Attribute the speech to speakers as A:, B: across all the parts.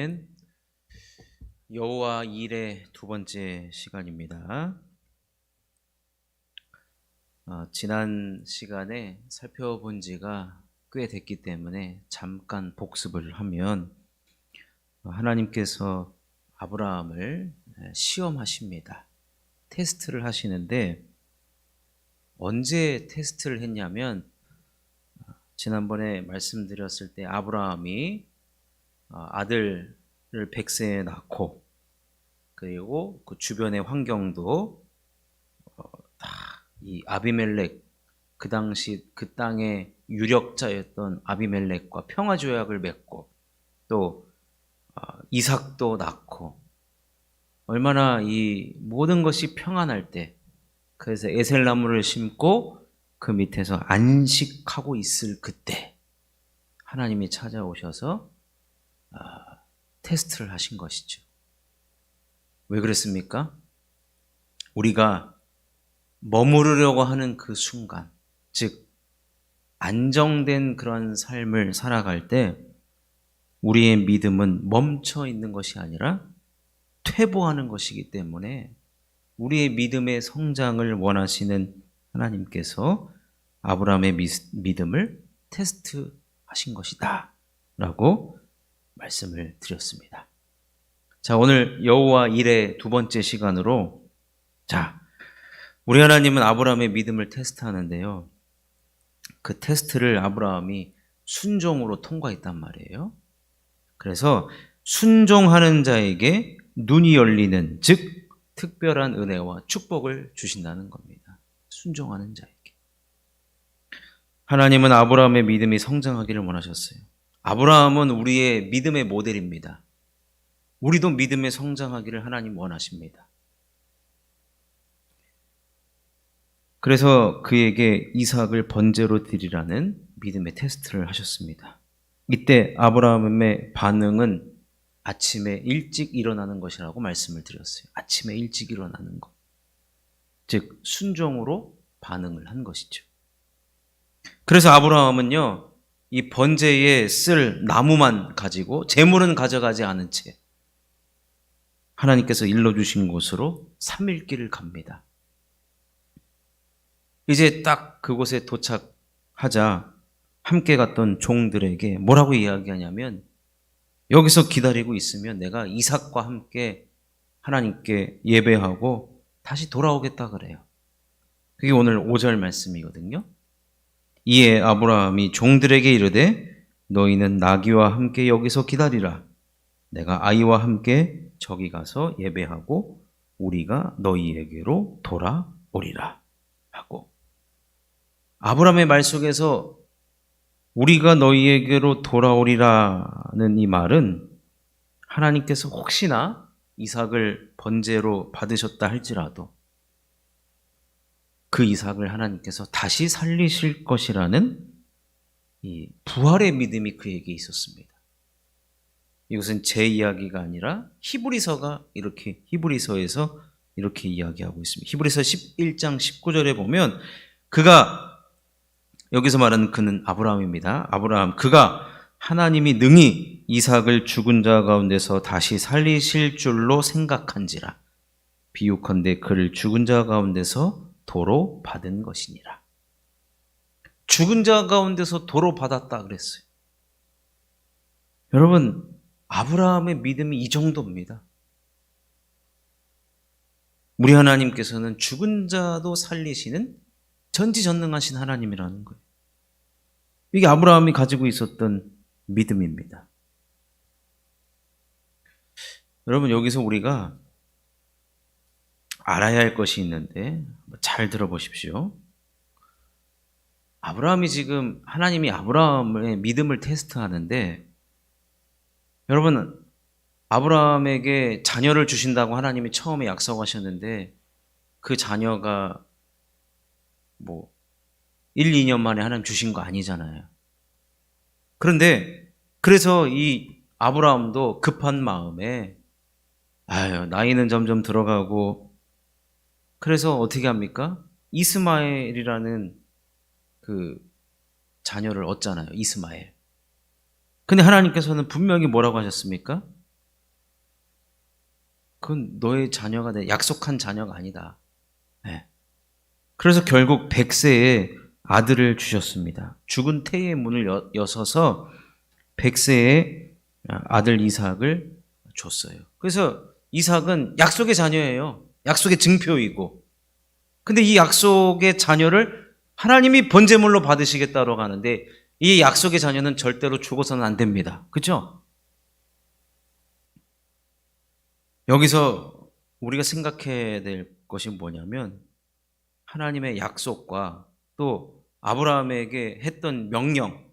A: 아멘. 여호와 일의 두 번째 시간입니다. 지난 시간에 살펴본 지가 꽤 됐기 때문에 잠깐 복습을 하면 하나님께서 아브라함을 시험하십니다. 테스트를 하시는데 언제 테스트를 했냐면 지난번에 말씀드렸을 때 아브라함이 아들을 100세에 낳고 그리고 그 주변의 환경도 다 이 아비멜렉, 그 당시 그 땅의 유력자였던 아비멜렉과 평화조약을 맺고 또 이삭도 낳고 얼마나 이 모든 것이 평안할 때, 그래서 에셀나무를 심고 그 밑에서 안식하고 있을 그때 하나님이 찾아오셔서 테스트를 하신 것이죠. 왜 그랬습니까? 우리가 머무르려고 하는 그 순간, 즉 안정된 그런 삶을 살아갈 때 우리의 믿음은 멈춰 있는 것이 아니라 퇴보하는 것이기 때문에 우리의 믿음의 성장을 원하시는 하나님께서 아브라함의 믿음을 테스트하신 것이다 라고 말씀을 드렸습니다. 자, 오늘 여호와 일의 두 번째 시간으로, 우리 하나님은 아브라함의 믿음을 테스트하는데요, 그 테스트를 아브라함이 순종으로 통과했단 말이에요. 그래서 순종하는 자에게 눈이 열리는, 즉 특별한 은혜와 축복을 주신다는 겁니다. 순종하는 자에게. 하나님은 아브라함의 믿음이 성장하기를 원하셨어요. 아브라함은 우리의 믿음의 모델입니다. 우리도 믿음에 성장하기를 하나님 원하십니다. 그래서 그에게 이삭을 번제로 드리라는 믿음의 테스트를 하셨습니다. 이때 아브라함의 반응은 아침에 일찍 일어나는 것이라고 말씀을 드렸어요. 아침에 일찍 일어나는 것. 즉 순종으로 반응을 한 것이죠. 그래서 아브라함은요, 이 번제에 쓸 나무만 가지고 재물은 가져가지 않은 채 하나님께서 일러주신 곳으로 3일 길을 갑니다. 이제 딱 그곳에 도착하자 함께 갔던 종들에게 뭐라고 이야기하냐면, 여기서 기다리고 있으면 내가 이삭과 함께 하나님께 예배하고 다시 돌아오겠다 그래요. 그게 오늘 5절 말씀이거든요. 이에 아브라함이 종들에게 이르되 너희는 나귀와 함께 여기서 기다리라. 내가 아이와 함께 저기 가서 예배하고 우리가 너희에게로 돌아오리라 하고, 아브라함의 말 속에서 우리가 너희에게로 돌아오리라는 이 말은 하나님께서 혹시나 이삭을 번제로 받으셨다 할지라도 그 이삭을 하나님께서 다시 살리실 것이라는 이 부활의 믿음이 그에게 있었습니다. 이것은 제 이야기가 아니라 히브리서에서 이렇게 이야기하고 있습니다. 히브리서 11장 19절에 보면 그가, 여기서 말하는 그는 아브라함입니다. 아브라함, 그가 하나님이 능히 이삭을 죽은 자 가운데서 다시 살리실 줄로 생각한지라. 비유컨대 그를 죽은 자 가운데서 도로 받은 것이니라. 죽은 자 가운데서 도로 받았다 그랬어요. 여러분, 아브라함의 믿음이 이 정도입니다. 우리 하나님께서는 죽은 자도 살리시는 전지전능하신 하나님이라는 거예요. 이게 아브라함이 가지고 있었던 믿음입니다. 여러분, 여기서 우리가 알아야 할 것이 있는데 잘 들어보십시오. 아브라함이 지금, 하나님이 아브라함의 믿음을 테스트하는데, 여러분, 아브라함에게 자녀를 주신다고 하나님이 처음에 약속하셨는데 그 자녀가 1, 2년 만에 하나님 주신 거 아니잖아요. 그런데 그래서 이 아브라함도 급한 마음에 나이는 점점 들어가고, 그래서 어떻게 합니까? 이스마엘이라는 그 자녀를 얻잖아요. 이스마엘. 근데 하나님께서는 분명히 뭐라고 하셨습니까? 그건 너의 자녀가 돼. 약속한 자녀가 아니다. 네. 그래서 결국 100세에 아들을 주셨습니다. 죽은 태의 문을 여서서 100세에 아들 이삭을 줬어요. 그래서 이삭은 약속의 자녀예요. 약속의 증표이고. 근데 이 약속의 자녀를 하나님이 번제물로 받으시겠다고 하는데 이 약속의 자녀는 절대로 죽어서는 안 됩니다. 그렇죠? 여기서 우리가 생각해야 될 것이 뭐냐면 하나님의 약속과 또 아브라함에게 했던 명령,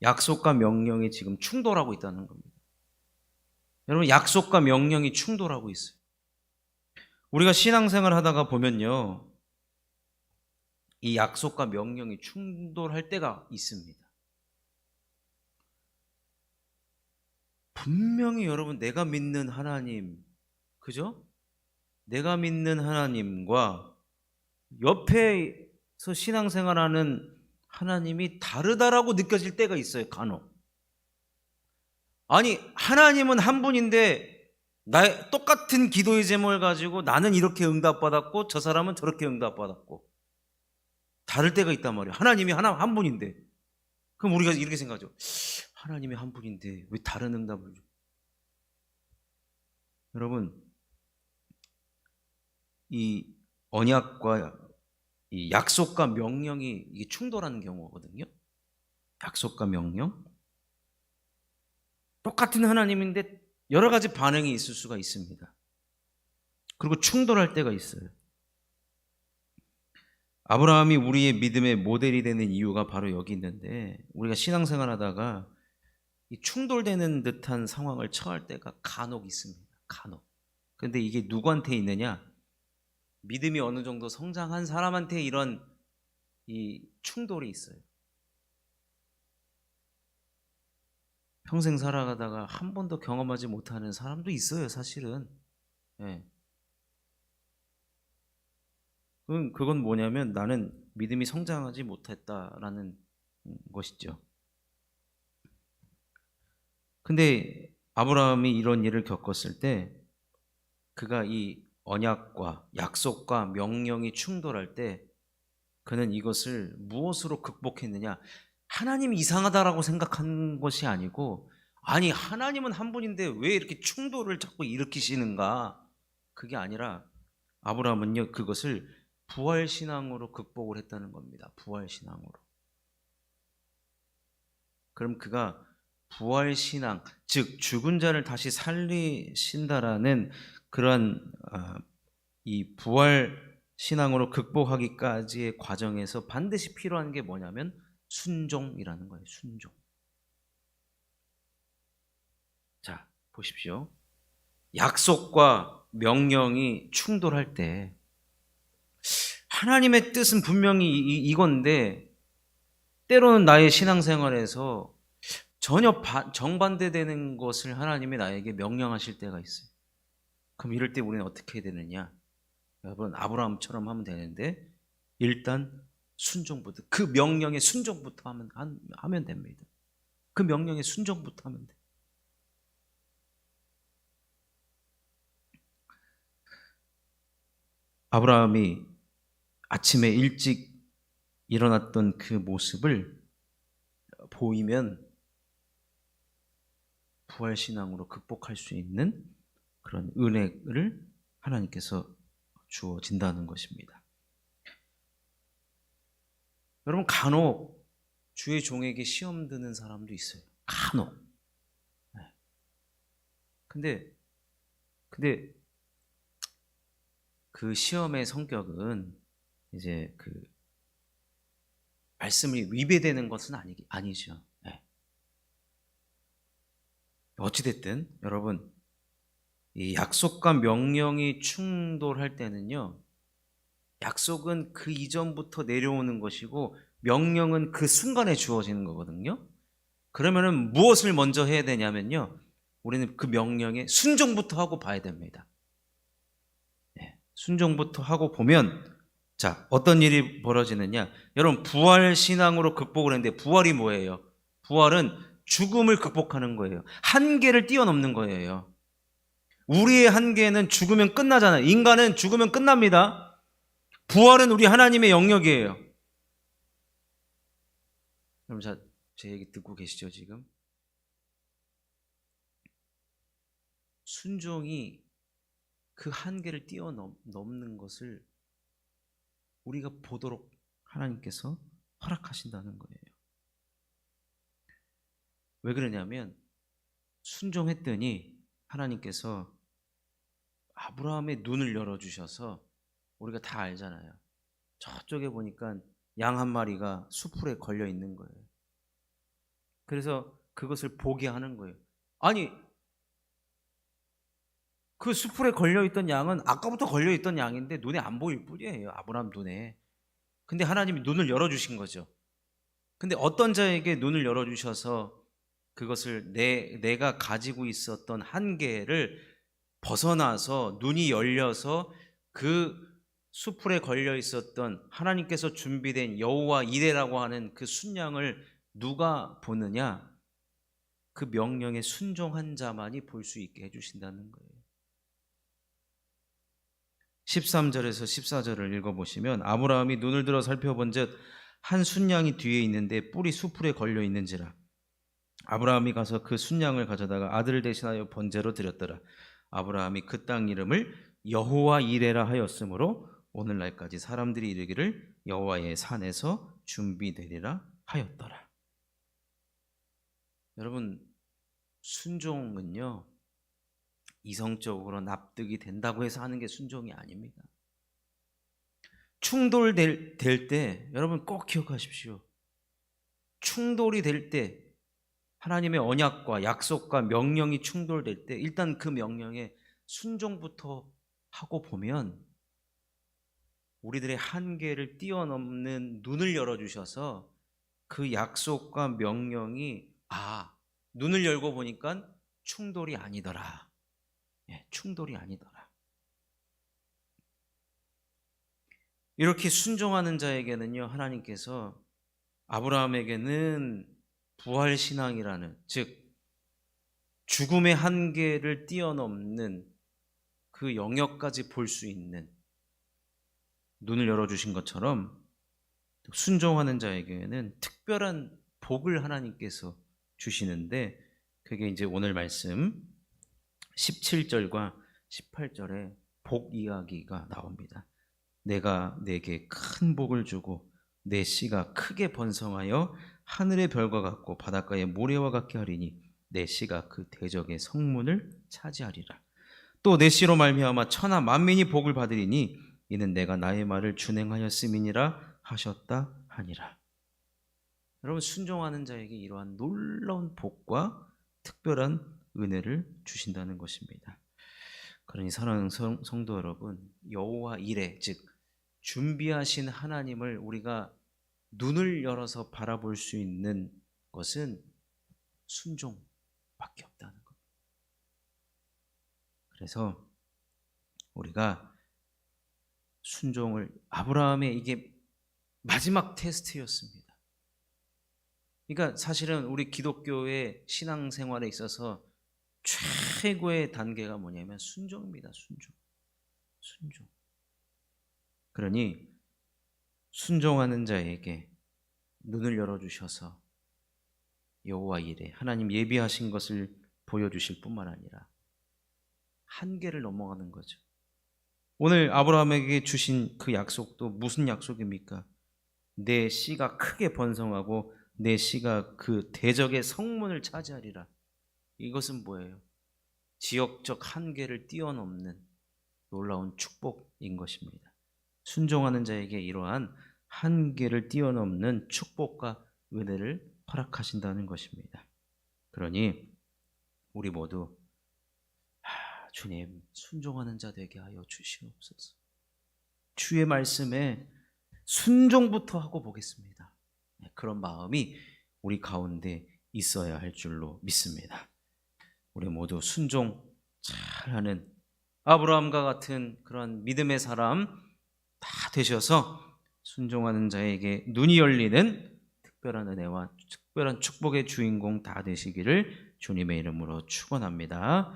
A: 약속과 명령이 지금 충돌하고 있다는 겁니다. 여러분, 약속과 명령이 충돌하고 있어요. 우리가 신앙생활 하다가 보면요, 이 약속과 명령이 충돌할 때가 있습니다. 분명히 여러분, 내가 믿는 하나님, 그죠? 내가 믿는 하나님과 옆에서 신앙생활하는 하나님이 다르다라고 느껴질 때가 있어요, 간혹. 아니, 하나님은 한 분인데 똑같은 기도의 제목을 가지고 나는 이렇게 응답받았고 저 사람은 저렇게 응답받았고 다를 때가 있단 말이에요. 하나님이 한 분인데. 그럼 우리가 이렇게 생각하죠. 하나님이 한 분인데 왜 다른 응답을 줘? 여러분, 이 언약과 이 약속과 명령이 이게 충돌하는 경우거든요. 약속과 명령. 똑같은 하나님인데 여러 가지 반응이 있을 수가 있습니다. 그리고 충돌할 때가 있어요. 아브라함이 우리의 믿음의 모델이 되는 이유가 바로 여기 있는데 우리가 신앙생활 하다가 이 충돌되는 듯한 상황을 처할 때가 간혹 있습니다. 간혹. 그런데 이게 누구한테 있느냐? 믿음이 어느 정도 성장한 사람한테 이런 이 충돌이 있어요. 평생 살아가다가 한 번도 경험하지 못하는 사람도 있어요, 사실은. 예. 그건 뭐냐면 나는 믿음이 성장하지 못했다라는 것이죠. 근데 아브라함이 이런 일을 겪었을 때 그가 이 언약과 약속과 명령이 충돌할 때 그는 이것을 무엇으로 극복했느냐? 하나님이 이상하다라고 생각한 것이 아니고 아니 하나님은 한 분인데 왜 이렇게 충돌을 자꾸 일으키시는가? 그게 아니라 아브라함은요 그것을 부활신앙으로 극복을 했다는 겁니다. 부활신앙으로. 그럼 그가 부활신앙, 즉 죽은 자를 다시 살리신다라는 그런 이 부활신앙으로 극복하기까지의 과정에서 반드시 필요한 게 뭐냐면 순종이라는 거예요. 순종. 자, 보십시오. 약속과 명령이 충돌할 때 하나님의 뜻은 분명히 이건데 때로는 나의 신앙생활에서 전혀 정반대되는 것을 하나님이 나에게 명령하실 때가 있어요. 그럼 이럴 때 우리는 어떻게 해야 되느냐? 여러분 아브라함처럼 하면 되는데 일단 순종부터 그 명령에 순종부터 하면 됩니다. 그 명령에 순종부터 하면 돼. 아브라함이 아침에 일찍 일어났던 그 모습을 보이면 부활신앙으로 극복할 수 있는 그런 은혜를 하나님께서 주어진다는 것입니다. 여러분 간혹 주의 종에게 시험 드는 사람도 있어요. 간혹. 근데 그 시험의 성격은 이제 그 말씀이 위배되는 것은 아니죠. 네. 어찌됐든 여러분 이 약속과 명령이 충돌할 때는요. 약속은 그 이전부터 내려오는 것이고 명령은 그 순간에 주어지는 거거든요. 그러면은 무엇을 먼저 해야 되냐면요. 우리는 그 명령에 순종부터 하고 봐야 됩니다. 네, 순종부터 하고 보면 자, 어떤 일이 벌어지느냐? 여러분 부활 신앙으로 극복을 했는데 부활이 뭐예요? 부활은 죽음을 극복하는 거예요. 한계를 뛰어넘는 거예요. 우리의 한계는 죽으면 끝나잖아요. 인간은 죽으면 끝납니다. 부활은 우리 하나님의 영역이에요. 그럼 제 얘기 듣고 계시죠, 지금? 순종이 그 한계를 뛰어넘는 것을 우리가 보도록 하나님께서 허락하신다는 거예요. 왜 그러냐면 순종했더니 하나님께서 아브라함의 눈을 열어주셔서, 우리가 다 알잖아요. 저쪽에 보니까 양 한 마리가 수풀에 걸려 있는 거예요. 그래서 그것을 보게 하는 거예요. 아니, 그 수풀에 걸려있던 양은 아까부터 걸려있던 양인데 눈에 안 보일 뿐이에요. 아브라함 눈에. 근데 하나님이 눈을 열어주신 거죠. 근데 어떤 자에게 눈을 열어주셔서 그것을 내가 가지고 있었던 한계를 벗어나서 눈이 열려서 그 수풀에 걸려 있었던 하나님께서 준비된 여호와 이레라고 하는 그 순양을 누가 보느냐? 그 명령에 순종한 자만이 볼 수 있게 해주신다는 거예요. 13절에서 14절을 읽어보시면 아브라함이 눈을 들어 살펴본즉 한 순양이 뒤에 있는데 뿔이 수풀에 걸려 있는지라. 아브라함이 가서 그 순양을 가져다가 아들을 대신하여 번제로 드렸더라. 아브라함이 그 땅 이름을 여호와 이레라 하였으므로 오늘날까지 사람들이 이르기를 여호와의 산에서 준비되리라 하였더라. 여러분, 순종은요, 이성적으로 납득이 된다고 해서 하는 게 순종이 아닙니다. 충돌될 때 여러분 꼭 기억하십시오. 충돌이 될 때, 하나님의 언약과 약속과 명령이 충돌될 때 일단 그 명령에 순종부터 하고 보면 우리들의 한계를 뛰어넘는 눈을 열어주셔서 그 약속과 명령이 눈을 열고 보니까 충돌이 아니더라. 충돌이 아니더라. 이렇게 순종하는 자에게는요, 하나님께서 아브라함에게는 부활신앙이라는, 즉 죽음의 한계를 뛰어넘는 그 영역까지 볼 수 있는 눈을 열어주신 것처럼 순종하는 자에게는 특별한 복을 하나님께서 주시는데, 그게 이제 오늘 말씀 17절과 18절에 복 이야기가 나옵니다. 내가 내게 큰 복을 주고 내 씨가 크게 번성하여 하늘의 별과 같고 바닷가의 모래와 같게 하리니 내 씨가 그 대적의 성문을 차지하리라. 또 내 씨로 말미암아 천하 만민이 복을 받으리니 이는 내가 나의 말을 준행하였음이니라 하셨다 하니라. 여러분, 순종하는 자에게 이러한 놀라운 복과 특별한 은혜를 주신다는 것입니다. 그러니 사랑하는 성도 여러분, 여호와 이레, 즉 준비하신 하나님을 우리가 눈을 열어서 바라볼 수 있는 것은 순종밖에 없다는 것. 그래서 우리가 순종을, 아브라함의 이게 마지막 테스트였습니다. 그러니까 사실은 우리 기독교의 신앙생활에 있어서 최고의 단계가 뭐냐면 순종입니다. 순종. 그러니 순종하는 자에게 눈을 열어주셔서 여호와 이레, 하나님 예비하신 것을 보여주실 뿐만 아니라 한계를 넘어가는 거죠. 오늘 아브라함에게 주신 그 약속도 무슨 약속입니까? 내 씨가 크게 번성하고 내 씨가 그 대적의 성문을 차지하리라. 이것은 뭐예요? 지역적 한계를 뛰어넘는 놀라운 축복인 것입니다. 순종하는 자에게 이러한 한계를 뛰어넘는 축복과 은혜를 허락하신다는 것입니다. 그러니 우리 모두 주님, 순종하는 자 되게 하여 주시옵소서. 주의 말씀에 순종부터 하고 보겠습니다. 그런 마음이 우리 가운데 있어야 할 줄로 믿습니다. 우리 모두 순종 잘하는 아브라함과 같은 그런 믿음의 사람 다 되셔서 순종하는 자에게 눈이 열리는 특별한 은혜와 특별한 축복의 주인공 다 되시기를 주님의 이름으로 축원합니다.